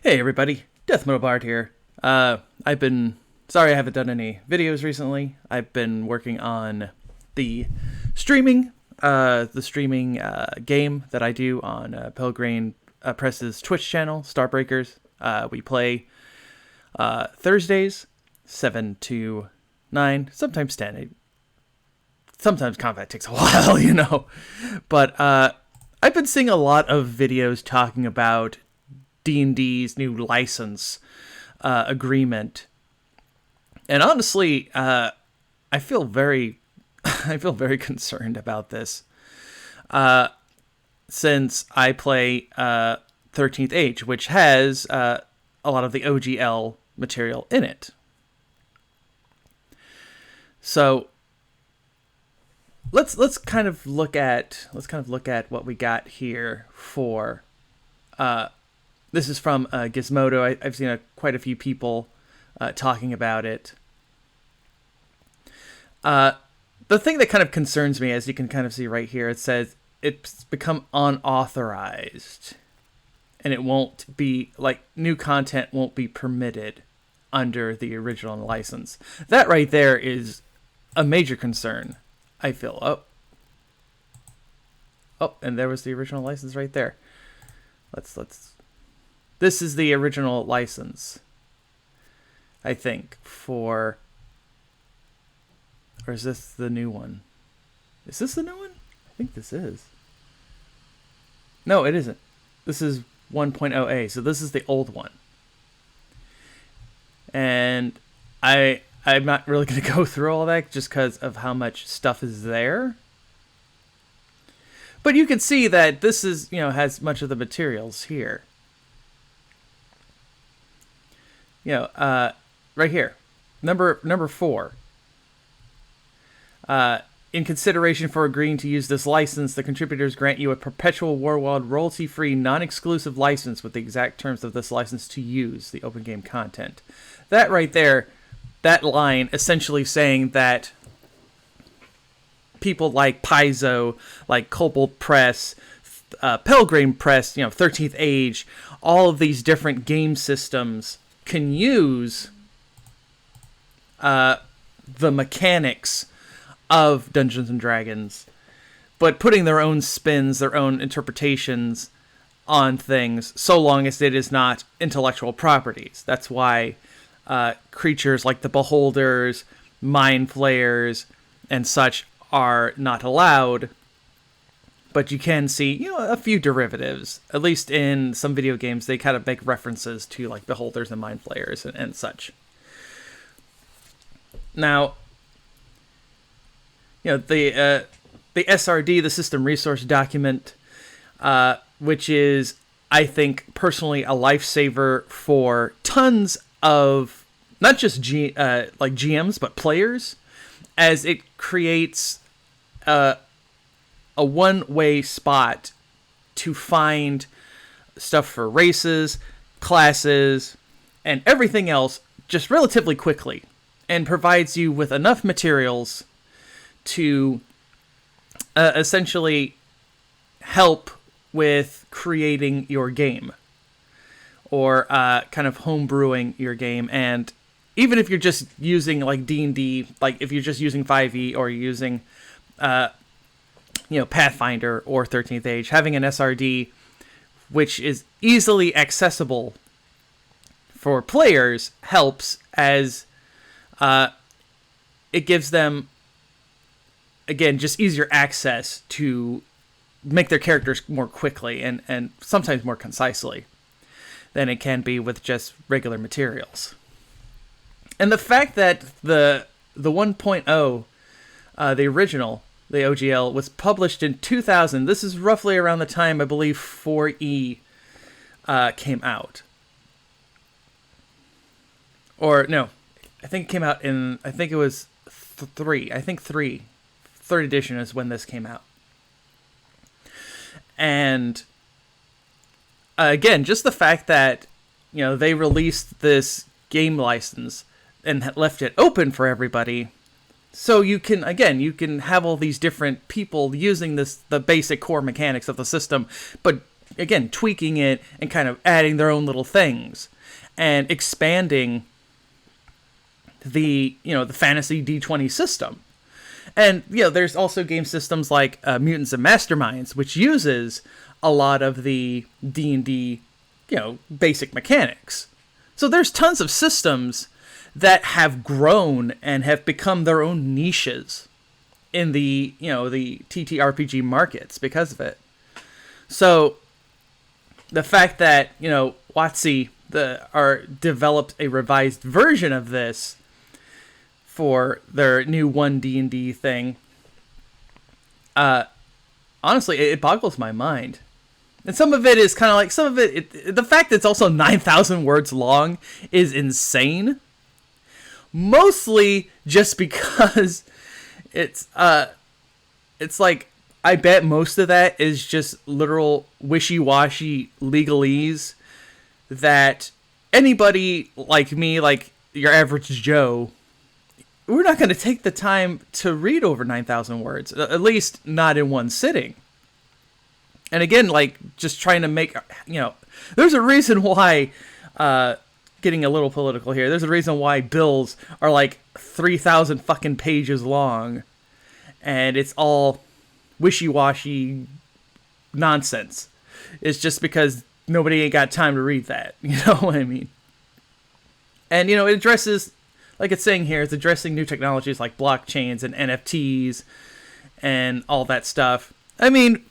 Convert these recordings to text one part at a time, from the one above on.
Hey everybody, Death Metal Bard here. I've been sorry I haven't done any videos recently. I've been working on the streaming game that I do on Pelgrane Press's Twitch channel, Starbreakers. We play Thursdays, 7 to 9, sometimes 10. Sometimes combat takes a while, you know. But I've been seeing a lot of videos talking about D&D's new license agreement, and honestly, I feel very, concerned about this. Since I play 13th Age, which has a lot of the OGL material in it, so let's kind of look at what we got here for. This is from Gizmodo. I've seen quite a few people talking about it. The thing that kind of concerns me, as you can kind of see right here, it says it's become unauthorized. And it won't be, like, new content won't be permitted under the original license. That right there is a major concern, I feel. Oh, and there was the original license right there. This is the original license, I think, for... Or is this the new one? Is this the new one? I think this is. No, it isn't. This is 1.0A, so this is the old one. And I'm not really going to go through all that just because of how much stuff is there. But you can see that this is, has much of the materials here. Right here, number 4. In consideration for agreeing to use this license, the contributors grant you a perpetual Warworld royalty-free, non-exclusive license with the exact terms of this license to use the open game content. That right there, that line essentially saying that people like Paizo, like Cobalt Press, Pelgrane Press, 13th Age, all of these different game systems can use the mechanics of Dungeons and Dragons, but putting their own spins, their own interpretations on things, so long as it is not intellectual properties. That's why creatures like the Beholders, Mind Flayers, and such are not allowed. But you can see, a few derivatives. At least in some video games, they kind of make references to, like, Beholders and Mind Flayers and such. Now, the SRD, the System Resource Document, which is, I think, personally a lifesaver for tons of, not just GMs, but players, as it creates a one-way spot to find stuff for races, classes, and everything else just relatively quickly, and provides you with enough materials to essentially help with creating your game, or kind of homebrewing your game. And even if you're just using, like, D&D, like if you're just using 5e or using Pathfinder or 13th Age, having an SRD which is easily accessible for players helps, as it gives them, again, just easier access to make their characters more quickly and sometimes more concisely than it can be with just regular materials. And the fact that the 1.0, the original, the OGL, was published in 2000. This is roughly around the time, I believe, 4E came out. Or, no, I think it came out in, I think it was 3. I think 3. Third edition is when this came out. And, again, just the fact that, they released this game license and left it open for everybody. So you can have all these different people using the basic core mechanics of the system, but again, tweaking it and kind of adding their own little things and expanding the fantasy D20 system. And there's also game systems like Mutants and Masterminds, which uses a lot of the D&D basic mechanics. So there's tons of systems that have grown and have become their own niches in the the TTRPG markets because of it. So the fact that WotC developed a revised version of this for their new 1D&D thing, honestly, it boggles my mind. And some of it is kind of like, the fact that it's also 9,000 words long is insane. Mostly just because it's like, I bet most of that is just literal wishy-washy legalese that anybody like me, like your average Joe, we're not going to take the time to read over 9,000 words, at least not in one sitting. And again, like, just trying to make, there's a reason why, getting a little political here, there's a reason why bills are like 3,000 fucking pages long, and it's all wishy-washy nonsense. It's just because nobody ain't got time to read that, you know what I mean? And, it addresses, like it's saying here, it's addressing new technologies like blockchains and NFTs and all that stuff. I mean,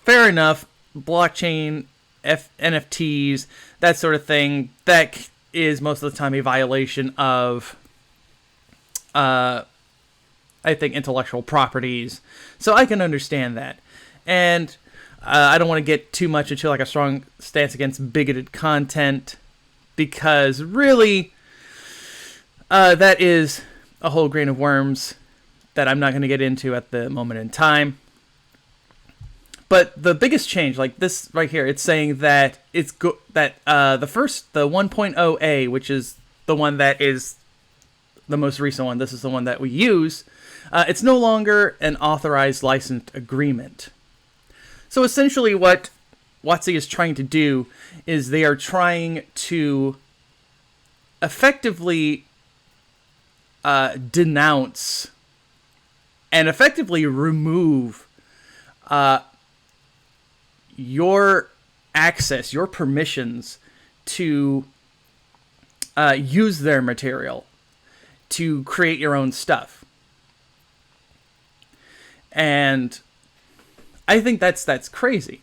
fair enough, blockchain, NFTs, that sort of thing, that is most of the time a violation of, I think, intellectual properties. So I can understand that. And I don't want to get too much into like a strong stance against bigoted content, because really, that is a whole grain of worms that I'm not going to get into at the moment in time. But the biggest change, like this right here, it's saying that the 1.0A, which is the one that is the most recent one, this is the one that we use, it's no longer an authorized licensed agreement. So essentially what WotC is trying to do is they are trying to effectively denounce and effectively remove your access, your permissions to use their material to create your own stuff. And I think that's crazy.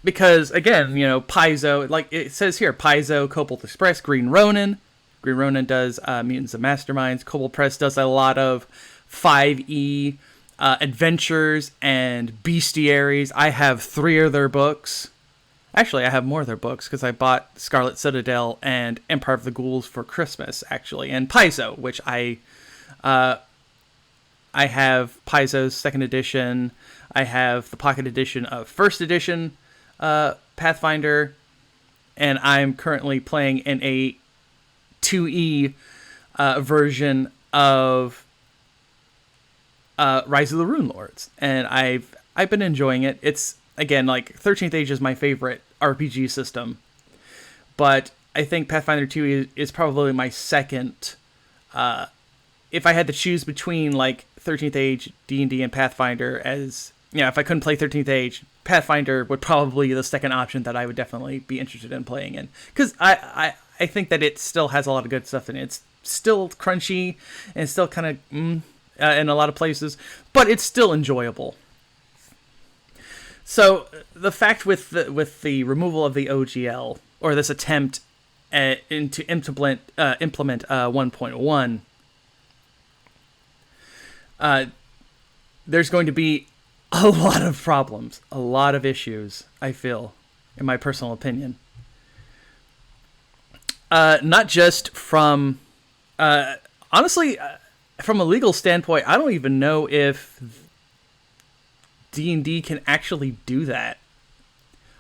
Because, again, Paizo, like it says here, Paizo, Cobalt Express, Green Ronin. Green Ronin does Mutants and Masterminds. Cobalt Press does a lot of 5e adventures and bestiaries. I have 3 of their books. Actually, I have more of their books because I bought Scarlet Citadel and Empire of the Ghouls for Christmas, actually. And Paizo, which I have Paizo's 2nd edition. I have the pocket edition of 1st edition Pathfinder. And I'm currently playing in a 2e version of Rise of the Rune Lords, and I've been enjoying it. It's, again, like 13th Age is my favorite RPG system, but I think Pathfinder 2 is probably my second. If I had to choose between like 13th Age, D&D, and Pathfinder, as if I couldn't play 13th Age, Pathfinder would probably be the second option that I would definitely be interested in playing in, because I think that it still has a lot of good stuff in it. It's still crunchy and still kind of in a lot of places, but it's still enjoyable. So the fact with the removal of the OGL, or this attempt to implement 1.1, there's going to be a lot of problems, a lot of issues, I feel, in my personal opinion. Not just from, honestly, from a legal standpoint, I don't even know if D&D can actually do that.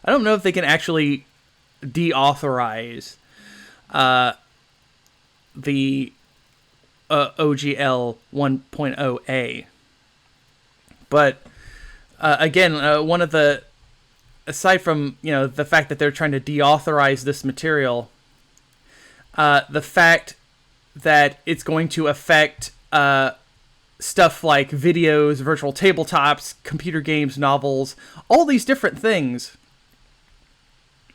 I don't know if they can actually deauthorize the OGL 1.0A. But One of the, aside from, the fact that they're trying to deauthorize this material, the fact that it's going to affect stuff like videos, virtual tabletops, computer games, novels, all these different things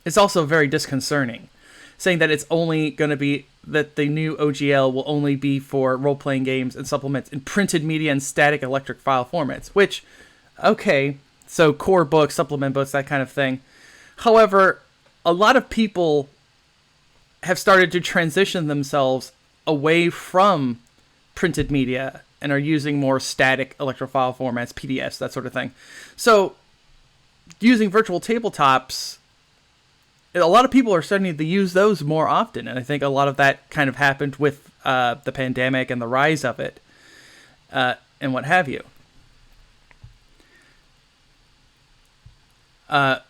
is also very disconcerting. Saying that it's only going to be, that the new OGL will only be for role-playing games and supplements in printed media and static electric file formats, which, okay, so core books, supplement books, that kind of thing. However, a lot of people have started to transition themselves away from printed media and are using more static electrofile formats, PDFs, that sort of thing. So, using virtual tabletops, a lot of people are starting to use those more often, and I think a lot of that kind of happened with the pandemic and the rise of it, and what have you. Let's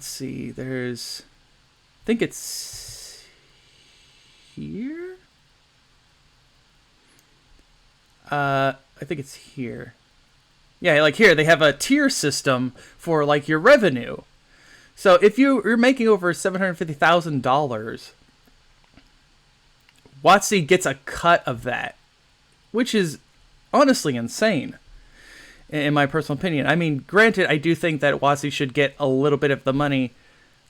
see, there's, I think it's here? I think it's here. Yeah, like here, they have a tier system for, like, your revenue. So if you're making over $750,000, WotC gets a cut of that, which is honestly insane, in my personal opinion. I mean, granted, I do think that WotC should get a little bit of the money,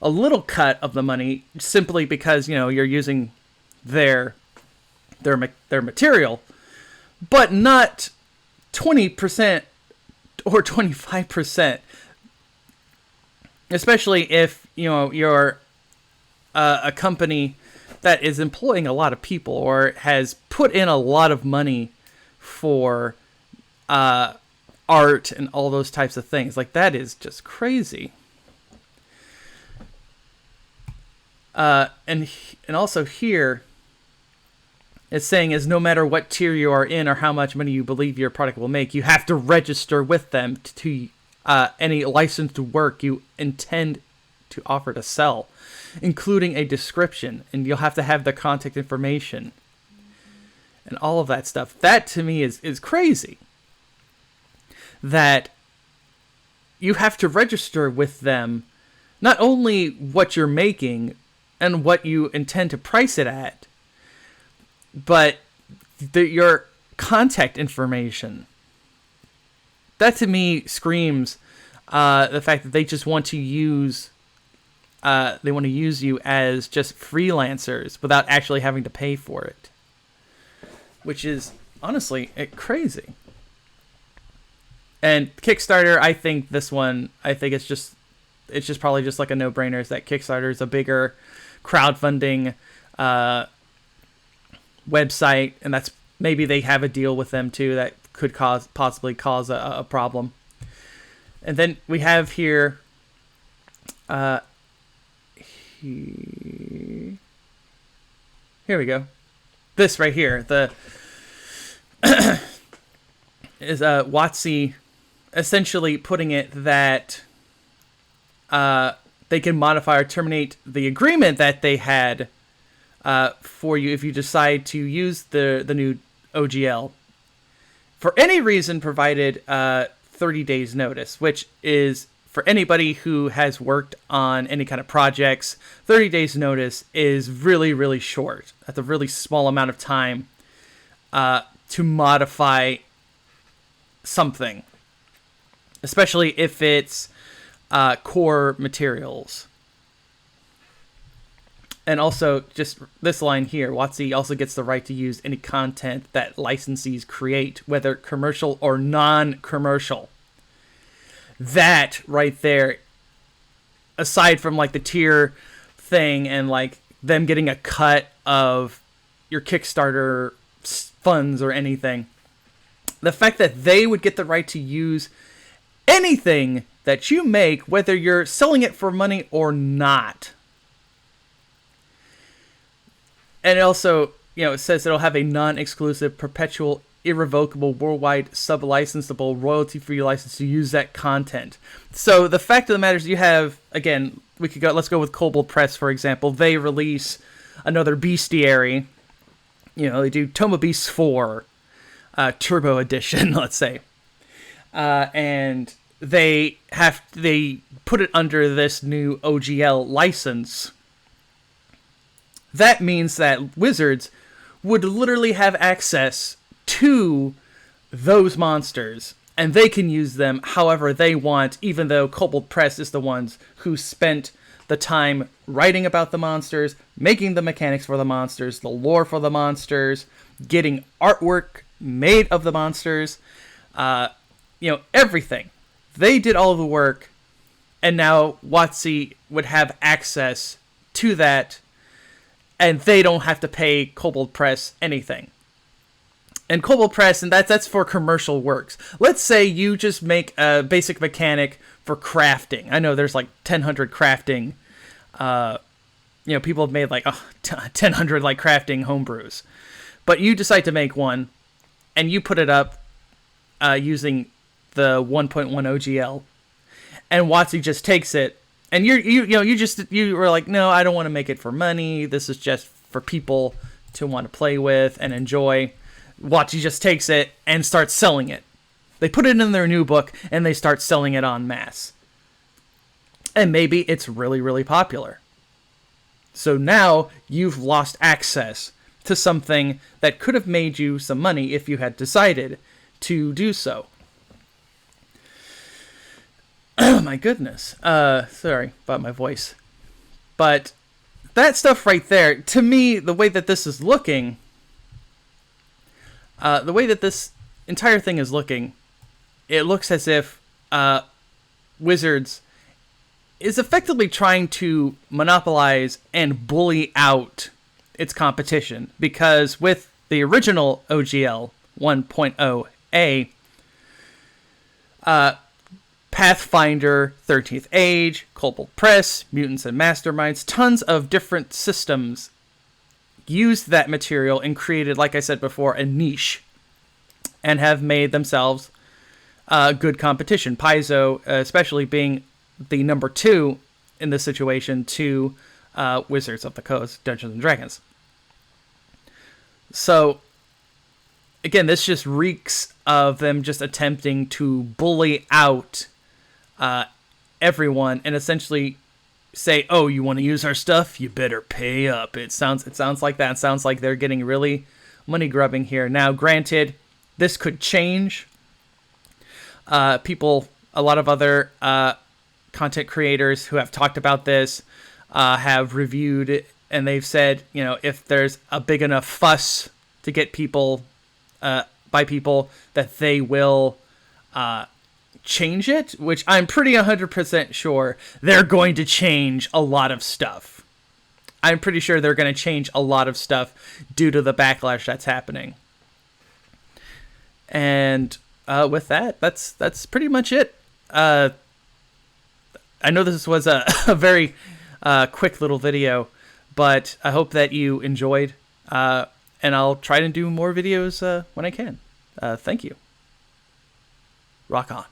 a little cut of the money, simply because, you're using their material, but not 20% or 25%. Especially if, you're a company that is employing a lot of people or has put in a lot of money for art and all those types of things. Like, that is just crazy. And also here, it's saying is no matter what tier you are in or how much money you believe your product will make, you have to register with them to any licensed work you intend to offer to sell, including a description, and you'll have to have the contact information and all of that stuff. That to me is crazy. That you have to register with them not only what you're making and what you intend to price it at, but your contact information. That to me screams the fact that they just want to use you as just freelancers without actually having to pay for it, which is honestly crazy. And Kickstarter, I think it's just probably just like a no-brainer. Is that Kickstarter is a bigger crowdfunding website, and that's maybe they have a deal with them too that could possibly cause a problem. And then we have here, here we go. This right here, the is WotC essentially putting it that they can modify or terminate the agreement that they had for you if you decide to use the new OGL for any reason, provided 30 days notice, which is, for anybody who has worked on any kind of projects, 30 days notice is really, really short. That's a really small amount of time to modify something, especially if it's core materials. And also, just this line here, WotC also gets the right to use any content that licensees create, whether commercial or non-commercial. That right there, aside from like the tier thing and like them getting a cut of your Kickstarter funds or anything, the fact that they would get the right to use anything that you make, whether you're selling it for money or not. And it also, it says it'll have a non-exclusive, perpetual, irrevocable, worldwide, sub-licensable, royalty-free license to use that content. So the fact of the matter is, you have, again, let's go with Kobold Press, for example. They release another bestiary. They do Toma Beasts 4, Turbo Edition, let's say. And they put it under this new OGL license. That means that wizards would literally have access to those monsters, and they can use them however they want, even though Kobold Press is the ones who spent the time writing about the monsters, making the mechanics for the monsters, the lore for the monsters, getting artwork made of the monsters, everything. They did all the work, and now WotC would have access to that, and they don't have to pay Kobold Press anything. And Kobold Press, and that's for commercial works. Let's say you just make a basic mechanic for crafting. I know there's like 1,000 crafting. People have made like 1,000 like crafting homebrews. But you decide to make one, and you put it up using the 1.1 OGL, and WotC just takes it, and you were like, no, I don't want to make it for money. This is just for people to want to play with and enjoy. WotC just takes it and starts selling it. They put it in their new book, and they start selling it en masse. And maybe it's really, really popular. So now you've lost access to something that could have made you some money if you had decided to do so. Oh my goodness. Sorry about my voice. But that stuff right there, to me, the way that this is looking, the way that this entire thing is looking, it looks as if Wizards is effectively trying to monopolize and bully out its competition. Because with the original OGL 1.0A, Pathfinder, 13th Age, Kobold Press, Mutants and Masterminds, tons of different systems used that material and created, like I said before, a niche, and have made themselves good competition. Paizo, especially being the number 2 in this situation to Wizards of the Coast, Dungeons and Dragons. So, again, this just reeks of them just attempting to bully out everyone and essentially say, oh, you want to use our stuff? You better pay up. It sounds like that. It sounds like they're getting really money grubbing here. Now, granted, this could change. A lot of other content creators who have talked about this have reviewed it, and they've said, if there's a big enough fuss to get people, by people, that they will change it, which I'm pretty 100% sure they're going to change a lot of stuff. I'm pretty sure they're going to change a lot of stuff due to the backlash that's happening. And with that, that's pretty much it. I know this was a very quick little video, but I hope that you enjoyed, and I'll try to do more videos when I can. Thank you. Rock on.